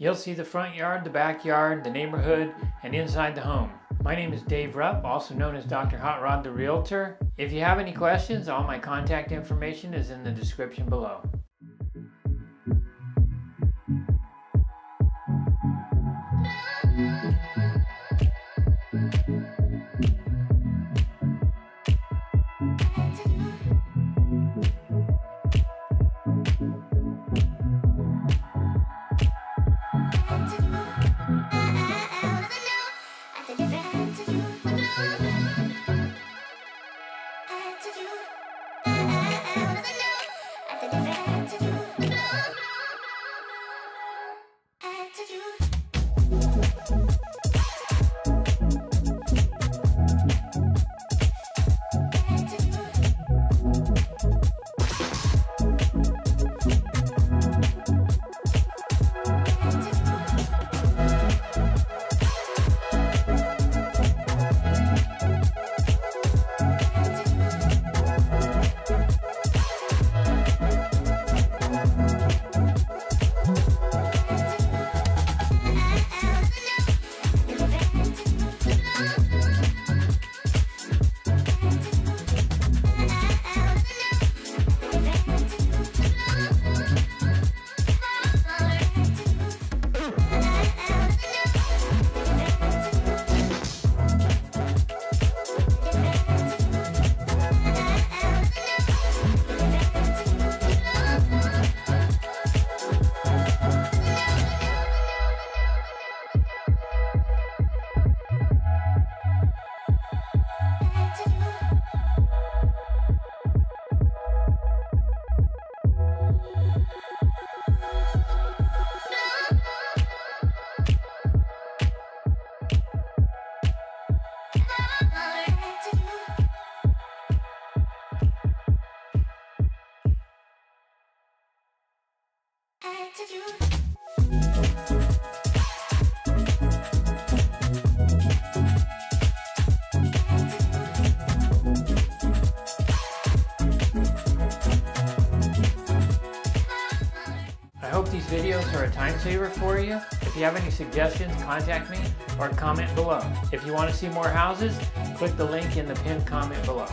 You'll see the front yard, the backyard, the neighborhood, and inside the home. My name is Dave Rupp, also known as Dr. Hot Rod the Realtor. If you have any questions, all my contact information is in the description below. I hope these videos are a time saver for you. If you have any suggestions, contact me or comment below. If you want to see more houses, click the link in the pinned comment below.